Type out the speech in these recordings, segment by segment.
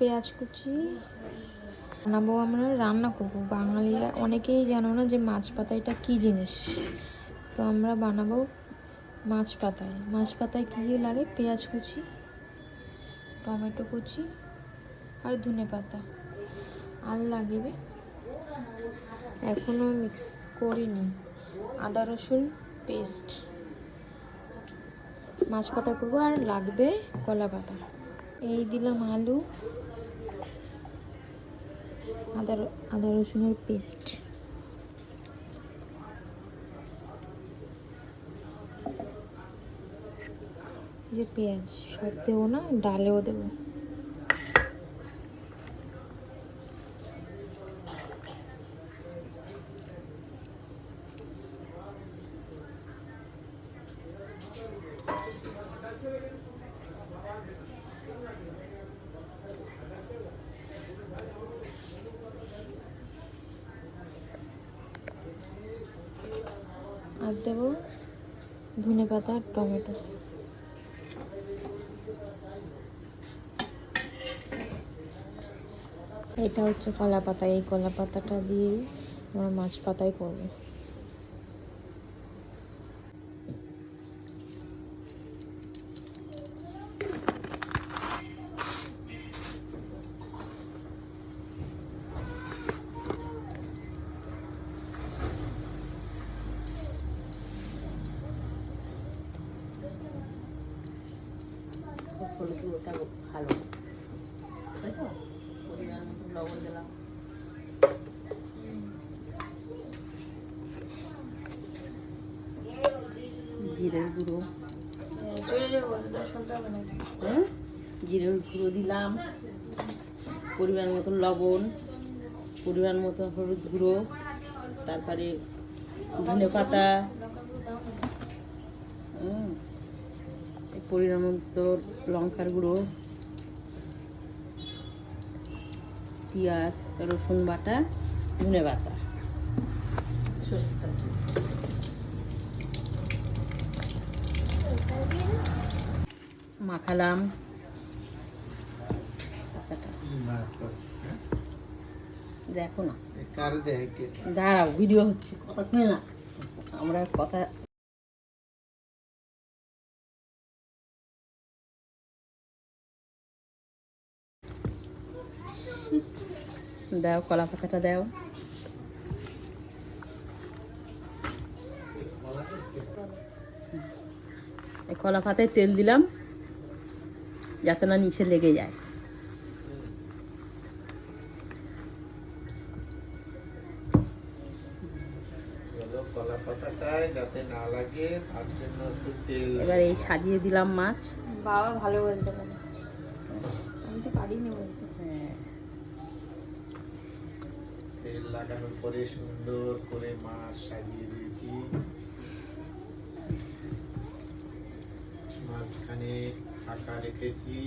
পেঁয়াজ কুচি বানাবো, আমরা রান্না করবো। বাঙালিরা অনেকেই জানো না যে মাছ পাতা এটা কী জিনিস, তো আমরা বানাবো মাছ পাতায়। মাছ পাতায় কী কী লাগে? পেঁয়াজ কুচি, টমেটো কুচি আর ধনে পাতা আর লাগবে, এখনও মিক্স করিনি, আদা রসুন পেস্ট। মাছ পাতা করবো আর লাগবে কলা পাতা। এই দিলাম আলু, আদা রসুনের পেস্ট, যে পেঁয়াজ সব দেবো না, ডালেও দেবো। আর দেবো ধনে পাতা আর টমেটো। এটা হচ্ছে কলা পাতা, এই কলা পাতাটা দিয়েই আমরা মাছ পাতায় করবো। হলুদটা ভালো, তাই তো? পরিমাণ মতো লবণ দিলাম, জিরের গুঁড়ো, জিরের গুঁড়ো দিলাম, পরিমাণ মতো লবণ, পরিমাণ মতো হলুদ গুঁড়ো, তারপরে ধনে পাতা, পরিমাণ মতো লঙ্কার গুঁড়ো, পেঁয়াজ রসুন বাটা, ধনে পাতা, মাখালাম। দেখো না, দাঁড়াও, ভিডিও হচ্ছে, কথা শুনে না, আমরা কথা। দাও কলা পাতাটা দাও, এই কলা পাতায় তেল দিলাম যাতে না নিচে লেগে যায়। কলা পাতাটায় যাতে না লাগে তার জন্য একটু তেল। এবার এই সাজিয়ে দিলাম মাছ। বাবা ভালো বলতে পারে, আমি তো পারিনি বলতে। হ্যাঁ, তেল লাগানোর পরে সুন্দর করে মাছ সাজিয়ে দিয়েছি, মাঝখানে ফাঁকা রেখেছি,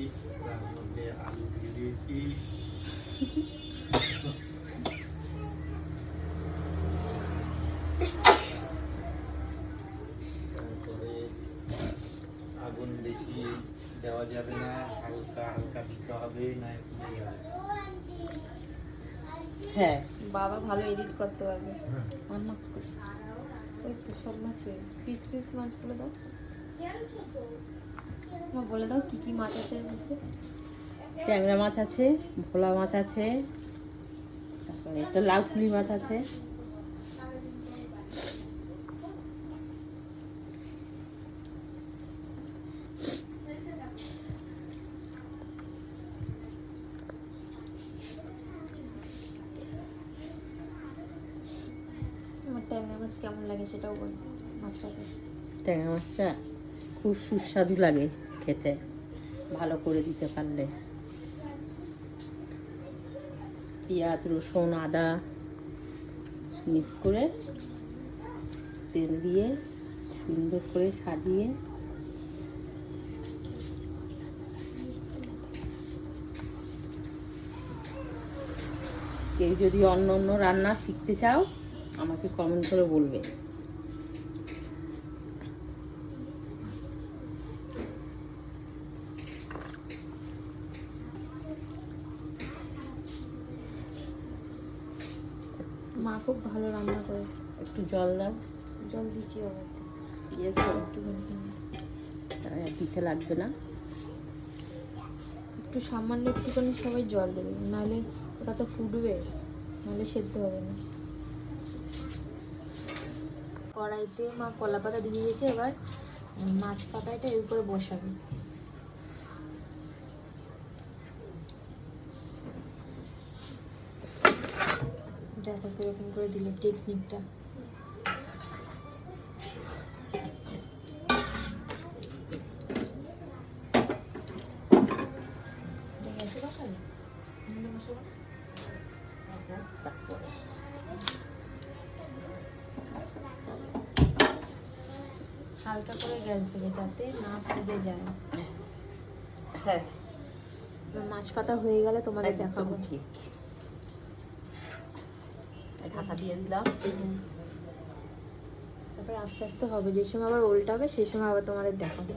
তার মধ্যে আলু দিয়ে দিয়েছি, তারপরে আগুন বেশি দেওয়া যাবে না, হালকা হালকা দিতে হবে, না পুড়ে যাবে। হ্যাঁ, বাবা ভালো এডিট করতে পারবে। আর মাছ করি। ওই তো সব মাছ পিস পিস মাছগুলো দাও, বলে দাও কি কি মাছ আছে এর মধ্যে। ট্যাংরা মাছ আছে, ভোলা মাছ আছে, তারপরে একটা লাউ পুলি মাছ আছে, আমার ট্যাংরা মাছ কেমন লাগে সেটাও বল। মাছ পাতা ট্যাংরা মাছটা খুব সুস্বাদু লাগে খেতে, ভালো করে দিতে পারলে। পেঁয়াজ রসুন আদা মিক্স করে তেল দিয়ে সুন্দর করে সাজিয়ে কেউ যদি অন্য অন্য রান্না শিখতে চাও আমাকে কমেন্ট করে বলবে। মা খুব ভালো রান্না করে। একটু জল দাও। জল দিচ্ছি আবার দিয়েছো? একটুখানি। দিতে লাগবে না। একটু সামান্য একটুখানি সবাই জল দেবে, নাহলে ওটা তো ফুটবে, নাহলে সেদ্ধ হবে না। কড়াইতে মা কলা পাতা দিয়ে দিয়েছে, এবার মাছ পাতাটা এর উপরে বসাবে। দেখো কিরকম করে দিলে টেকনিকটা। তারপরে হালকা করে গ্যাস দেবে যাতে না পুড়ে যায়। হ্যাঁ, মাছ পাতা হয়ে গেলে তোমাদের একদম দেখাবো। ঠিক। ঢাকা দিয়ে দিলাম। তারপরে আস্তে আস্তে হবে, যে সময় আবার উল্টাবে সেই সময় আবার তোমাদের দেখাবো।